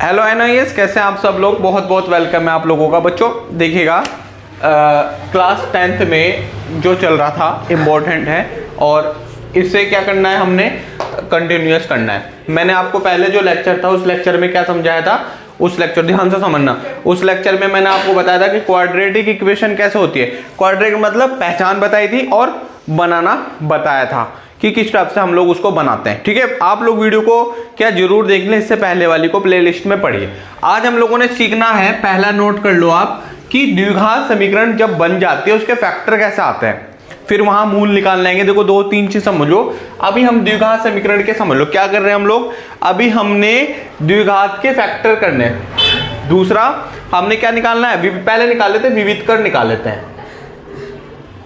Hello NIS, कैसे हैं आप सब लोग। बहुत बहुत वेलकम है आप लोगों का। बच्चों देखिएगा, क्लास 10th में जो चल रहा था इम्पोर्टेंट है और इससे क्या करना है, हमने कंटिन्यूअस करना है। मैंने आपको पहले जो लेक्चर था उस लेक्चर में क्या समझाया था, उस लेक्चर ध्यान से समझना। उस लेक्चर में मैंने आपको बताया था कि क्वाड्रेटिक इक्वेशन कैसे होती है। क्वाड्रेटिक मतलब पहचान बताई थी और बनाना बताया था कि किस टाइप से हम लोग उसको बनाते हैं। ठीक है, आप लोग वीडियो को क्या जरूर देख लें, इससे पहले वाली को प्लेलिस्ट में पढ़िए। आज हम लोगों ने सीखना है, पहला नोट कर लो आप, कि द्विघात समीकरण जब बन जाती है उसके फैक्टर कैसे आते हैं, फिर वहां मूल निकाल लेंगे। देखो 2-3 चीज समझो। अभी हम द्विघात समीकरण के समझ लो क्या कर रहे हैं हम लोग। अभी हमने द्विघात के फैक्टर करने हैं। दूसरा हमने क्या निकालना है, पहले निकाल लेते हैं विविध कर, निकाल लेते हैं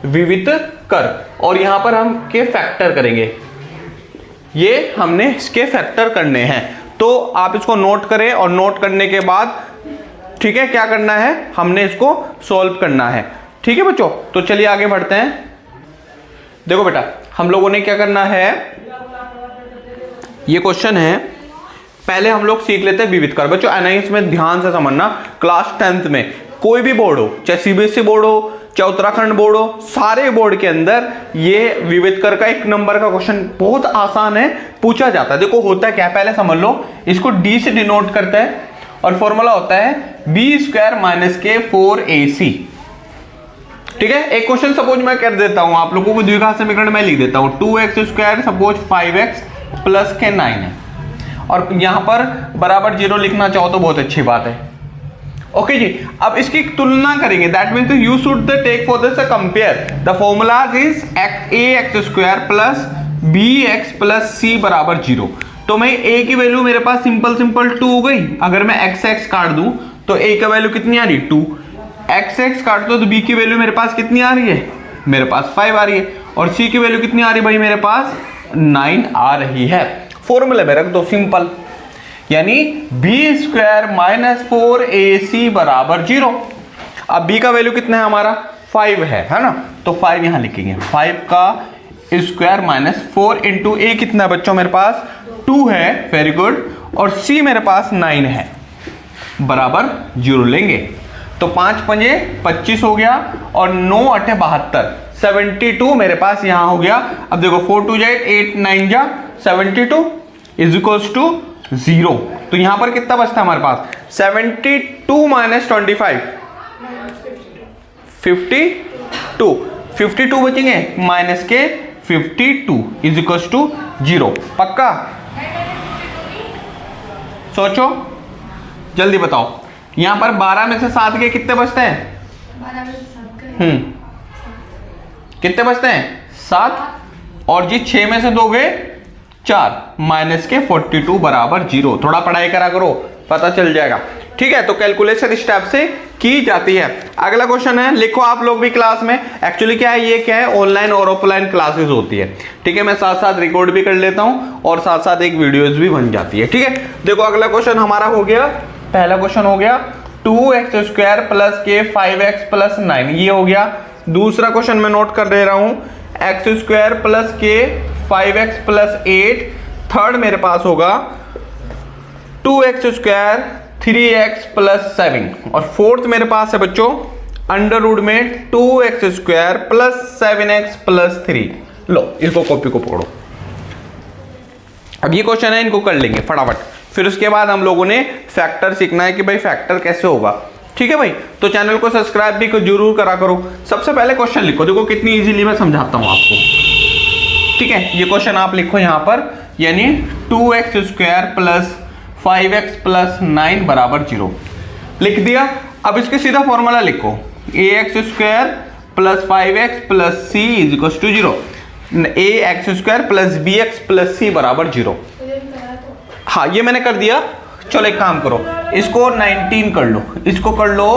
विविध कर, और यहां पर हम के फैक्टर करेंगे। ये हमने इसके फैक्टर करने हैं, तो आप इसको नोट करें और नोट करने के बाद ठीक है क्या करना है, हमने इसको सॉल्व करना है। ठीक है बच्चों, तो चलिए आगे बढ़ते हैं। देखो बेटा, हम लोगों ने क्या करना है, ये क्वेश्चन है, पहले हम लोग सीख लेते हैं विविध कर। बच्चों एनआईएस में ध्यान से समझना, क्लास 10th में कोई भी बोर्ड हो, चाहे सीबीएसई बोर्ड हो चाहे उत्तराखंड बोर्ड हो, सारे बोर्ड के अंदर ये विविध कर का 1 नंबर का क्वेश्चन बहुत आसान है, पूछा जाता है। देखो होता है क्या, पहले समझ लो, इसको डी से डिनोट करते हैं और फॉर्मूला होता है b² - k 4ac। ठीक है, एक क्वेश्चन सपोज मैं कर देता हूं आप लोगों को, द्विघात समीकरण में लिख देता हूं 2x² सपोज 5x + k 9 है, और यहां पर बराबर 0 लिखना चाहो तो बहुत अच्छी बात है। ओके जी, अब इसकी तुलना करेंगे, that means you should take for this compare the formulas is ax² + bx + c = 0। तो मैं a की वैल्यू मेरे पास सिंपल 2 हो गई। अगर मैं x काट दूं तो a की वैल्यू कितनी आ रही है, 2। x काट दो तो b की वैल्यू मेरे पास कितनी आ रही है, मेरे पास 5 आ रही है, और c की वैल्यू कितनी आ रही है भाई, मेरे पास 9 आ रही है। फॉर्मूले में रख दो सिंपल, यानी b² - 4ac = 0। अब b का वैल्यू कितना है हमारा, 5 है ना, तो 5 यहां लिखेंगे। 5 का स्क्वायर - 4 × a कितना बच्चों, मेरे पास 2 है, वेरी गुड, और c मेरे पास 9 है, बराबर 0 लेंगे। तो 5 × 5 = 25 हो गया, और 9 × 8 = 72, 72 मेरे पास यहां हो गया। अब देखो 4 2 = 8, 9 × 72 = 0। तो यहां पर कितना बचता है हमारे पास, 72 - 25 52 बचेंगे, माइनस के 52 = 0। पक्का, सोचो जल्दी बताओ। यहां पर 12 में से 7 के कितने बचते हैं, 12 में से 7 कितने बचते हैं, 7, और जी 6 में से 2 गए 4, माइनस के 42 = 0। थोड़ा पढ़ाई करा करो, पता चल जाएगा। ठीक है, तो कैलकुलेशन इस टाइप से की जाती है। अगला क्वेश्चन है, लिखो आप लोग भी क्लास में। एक्चुअली क्या है, ये क्या है, ऑनलाइन और ऑफलाइन क्लासेस होती है। ठीक है, मैं साथ साथ रिकॉर्ड भी कर लेता हूं और साथ साथ एक वीडियोस भी बन जाती है। ठीक है, देखो अगला क्वेश्चन हमारा हो गया, पहला क्वेश्चन हो गया 2x² + k 5x + 9, ये हो गया। दूसरा क्वेश्चन मैं नोट कर दे रहा हूं, x² + k 5x + 8। थर्ड मेरे पास होगा 2x² 3x + 7, और फोर्थ मेरे पास है बच्चों √ में 2x² + 7x + 3। लो इसको कॉपी को पकड़ो। अब ये क्वेश्चन है, इनको कर लेंगे फटाफट, फिर उसके बाद हम लोगों ने फैक्टर सीखना है कि भाई फैक्टर कैसे होगा। ठीक है भाई, तो चैनल को सब्सक्राइब भी जरूर करा करो। सबसे पहले क्वेश्चन लिखो, देखो कितनी इजीली मैं समझाता हूं आपको। ठीक है, ये क्वेश्चन आप लिखो यहां पर, यानी 2x² + 5x + 9 = 0 लिख दिया। अब इसके सीधा फॉर्मूला लिखो, ax² + 5x + c = 0, ax² + bx + c = 0। हाँ ये मैंने कर दिया। चलो एक काम करो, इसको 19 कर लो, इसको कर लो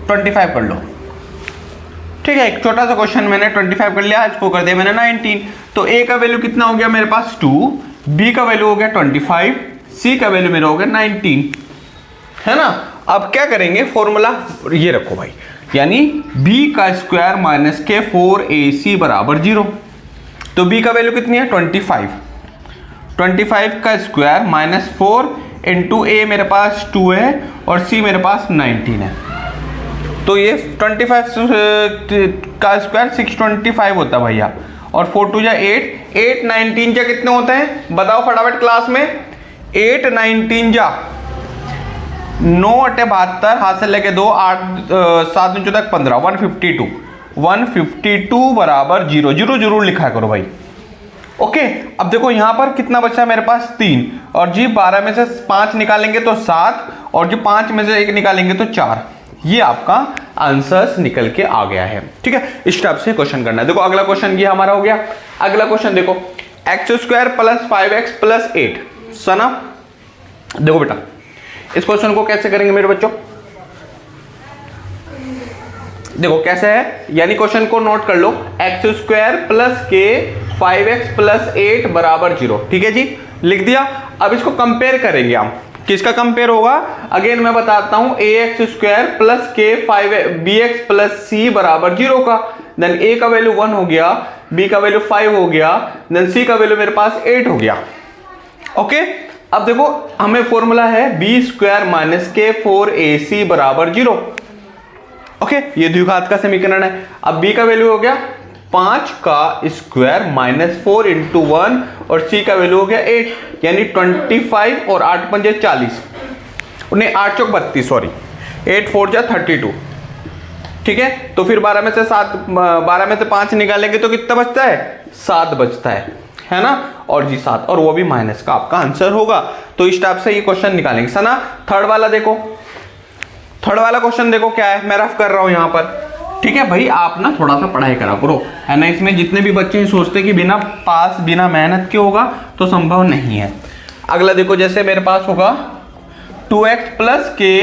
25 कर लो। ठीक है, एक छोटा सा क्वेश्चन मैंने 25 कर लिया, इसको कर दिया मैंने 19। तो a का वैल्यू कितना हो गया मेरे पास 2, b का वैल्यू हो गया 25, c का वैल्यू मेरा हो गया 19, है ना। अब क्या करेंगे, फॉर्मूला ये रखो भाई, यानी b² - k 4ac = 0। तो b का वैल्यू कितनी है 25, 25 का स्क्वायर -4 इंटू ए मेरे पास 2 है और सी मेरे पास 19 है। तो ये 25 का स्क्वायर 625 होता है भैया, और 4 2 जा 8, 8 19 जा कितने होते हैं बताओ फटाफट क्लास में। 8 19 जा 9 अटे 72, हाथ से लेके 2 8 7 9 तक 15, 152, 152 बराबर 0, जीरो जरूर लिखा करो भाई। ओके, अब देखो यहां पर कितना बचा मेरे पास 3, और जी 12 में से 5 निकालेंगे तो 7, और जो 5 में से 1 निकालेंगे तो 4। ये आपका आंसर्स निकल के आ गया है। ठीक है, इस टाइप से क्वेश्चन करना है। देखो अगला क्वेश्चन ये हमारा हो गया। अगला क्वेश्चन देखो, x² प्लस 5x प्लस 8 सना। देखो बेटा इस क्वेश्चन को कैसे करेंगे मेरे बच्चों, देखो कैसे है, यानी क्वेश्चन को नोट कर लो, x² प्लस के 5x प्लस 8 बराबर 0। ठीक है जी, लिख दिया। अब इसको कंपेयर करेंगे हम, किसका कंपेयर होगा, अगेन मैं बताता हूं, ax² प्लस के 5bx प्लस c बराबर 0 का। देन a का वैल्यू 1 हो गया, b का वैल्यू 5 हो गया, देन c का वैल्यू मेरे पास 8 हो गया। ओके, अब देखो हमें फॉर्मूला है b² माइनस के 4ac बराबर 0। ओके, ये द्विघात का समीकरण है। अब b का वैल्यू हो गया 5 का स्क्वायर माइनस 4 इंटू 1, और c का वैल्यू हो गया 8, यानी 25, और 8 पंजे 40, नहीं 8 चौक 32, सॉरी 8 4 जा 32। ठीक है, तो फिर 12 में से 5 निकालेंगे तो कितना बचता है, 7 बचता है ना, और जी 7, और वो भी माइनस का आपका आंसर होगा। तो इस टाइप से ये क्वेश्चन निकालेंगे सना। थर्ड वाला देखो, थर्ड वाला क्वेश्चन देखो क्या है, मैं रफ कर रहा हूं यहां पर। ठीक है भाई, आप ना थोड़ा सा पढ़ाई करा करो, है ना। इसमें जितने भी बच्चे सोचते कि बिना पास बिना मेहनत के होगा, तो संभव नहीं है। अगला देखो, जैसे मेरे पास होगा 2x प्लस के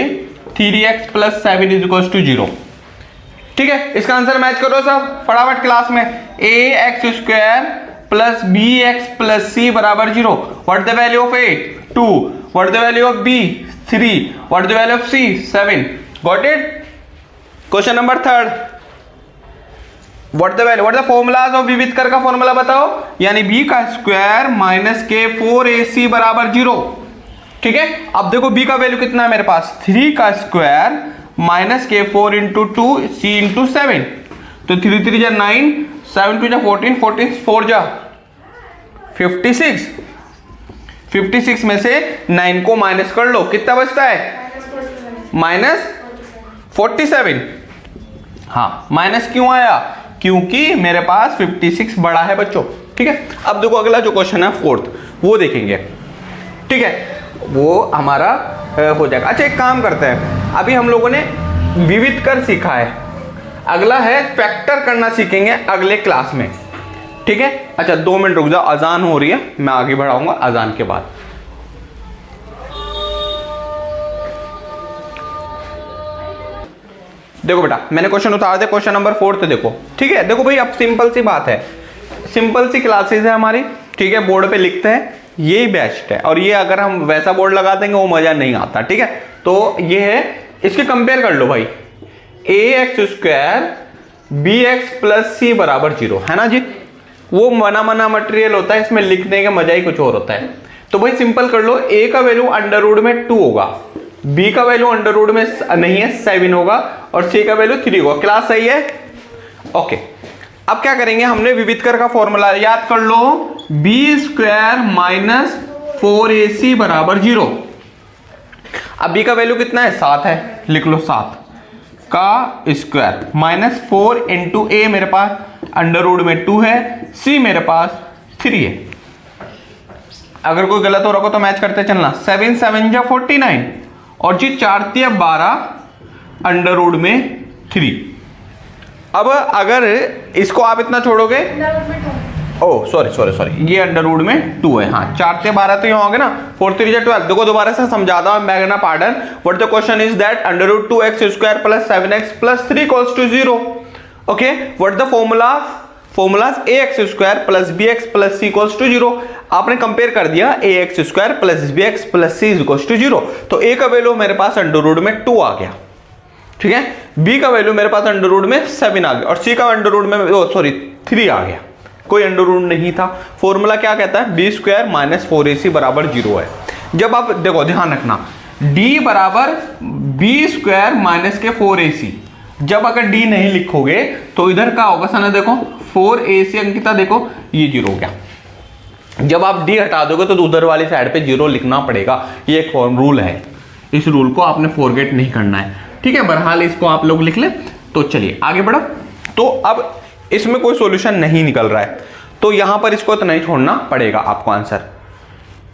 3x plus 7 is equal to 0। ठीक है, इसका आंसर मैच करो सब फटाफट क्लास में। ax² plus bx plus c बराबर 0। What the value of a 2, what the value of b 3, what the value of c 7। Got it. Question number third, what the formulas of विविधकर का formula बताओ, यानी b का square minus के 4ac बराबर 0। ठीक है, अब देखो b का वैल्यू कितना है मेरे पास, 3 का स्क्वायर माइनस के 4 इंटू 2 c इंटू 7, तो 3 3 जा 9, 7 2 जा 14, 14 4 जा 56, 56 में से 9 को माइनस कर लो, कितना बचता है, माइनस 47। हाँ, माइनस क्यों आया, क्योंकि मेरे पास 56 बड़ा है बच्चों। ठीक है, अब देखो अगला जो क्वेश्चन है फोर्थ, वो देखेंगे। ठीक है, वो हमारा हो जाएगा। अच्छा, एक काम करते हैं, अभी हम लोगों ने विविध कर सीखा है, अगला है फैक्टर करना सीखेंगे अगले क्लास में। ठीक है, अच्छा 2 मिनट रुक जाओ, अजान हो रही है, मैं आगे बढ़ाऊंगा अजान के बाद। देखो बेटा, मैंने क्वेश्चन उतार दिया, क्वेश्चन नंबर 4 देखो। ठीक है, देखो भाई, अब सिंपल सी बात है, सिंपल सी क्लासेस है हमारी। ठीक है, बोर्ड पे लिखते हैं, यही बेस्ट है, और ये अगर हम वैसा बोर्ड लगा देंगे वो मजा नहीं आता। ठीक है, तो ये है, इसके कंपेयर कर लो भाई, ax² bx प्लस c बराबर 0, है ना जी। वो मना मटेरियल होता है, इसमें लिखने का मजा ही कुछ और होता है। तो भाई सिंपल कर लो, a का वैल्यू अंडर रूट में 2 होगा, b का वैल्यू अंडर रूट में नहीं है 7 होगा, और c का वैल्यू 3 होगा। क्लास सही है। ओके, अब क्या करेंगे, हमने विविधकर का फॉर्मूला याद कर लो, b² माइनस 4ac बराबर 0। अब b का वैल्यू कितना है, 7 है, लिख लो 7 का स्क्वायर माइनस 4 इंटू a मेरे पास अंडर रूट में 2 है, c मेरे पास 3 है। अगर कोई गलत हो रहा हो तो मैच करते चलना। 7 7 जा 49, और जी 4 3 12 अंडर रूट में 3। अब अगर इसको आप इतना छोड़ोगे, ओह सॉरी, ये अंडर रूट में 2 है। हाँ, 4 से 12 तो यहाँ हो गए ना, 4 3 जा 12। देखो दोबारा से समझाता हूँ, मैं pardon. What the question is that under root 2x² plus 7x plus 3 equals to 0। Okay, what the formulas ax² plus bx plus c equals to 0। आपने कंपेयर कर दिया, ax² plus bx plus c equals to 0। तो a का value मेरे पास under root में 2 आ गया। ठीक है, b का वैल्यू मेरे पास अंडर रूट में 7 आ गया, और c का अंडर रूट में 3 आ गया, कोई अंडर रूट नहीं था। फॉर्मूला क्या कहता है, b² माइनस 4ac बराबर 0 है। जब आप देखो ध्यान रखना d बराबर बी स्क्वायर माइनस के 4ac, जब अगर d नहीं लिखोगे तो इधर का होगा सना, देखो 4ac अंकिता देखो ये 0 हो गया। जब आप d हटा दोगे तो उधर वाली साइड पे 0 लिखना पड़ेगा, ये एक रूल है, इस रूल को आपने फॉरगेट नहीं करना है, ठीक है। बहरहाल इसको आप लोग लिख ले। तो चलिए आगे बढ़ो। तो अब इसमें कोई सॉल्यूशन नहीं निकल रहा है तो यहां पर इसको इतना ही छोड़ना पड़ेगा आपको आंसर,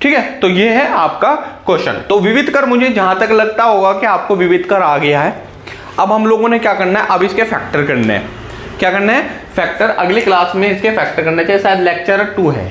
ठीक है। तो ये है आपका क्वेश्चन। तो विविध कर मुझे जहां तक लगता होगा कि आपको विविध कर आ गया है। अब हम लोगों ने क्या करना है, अब इसके फैक्टर करने हैं। क्या करना है, फैक्टर। अगली क्लास में इसके फैक्टर करना चाहिए, शायद लेक्चर 2 है,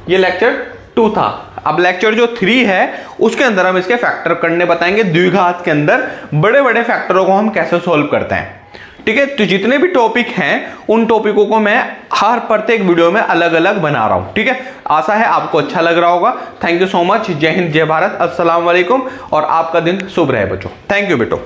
ये लेक्चर 2 था। अब लेक्चर जो 3 है उसके अंदर हम इसके फैक्टर करने बताएंगे, द्विघात के अंदर बड़े बड़े फैक्टरों को हम कैसे सॉल्व करते हैं, ठीक है। तो जितने भी टॉपिक हैं उन टॉपिकों को मैं हर प्रत्येक वीडियो में अलग अलग बना रहा हूं, ठीक है। आशा है आपको अच्छा लग रहा होगा। Thank you so much. जय हिंद, जय भारत, अस्सलाम वालेकुम और आपका दिन शुभ रहे बच्चों। थैंक यू बेटो।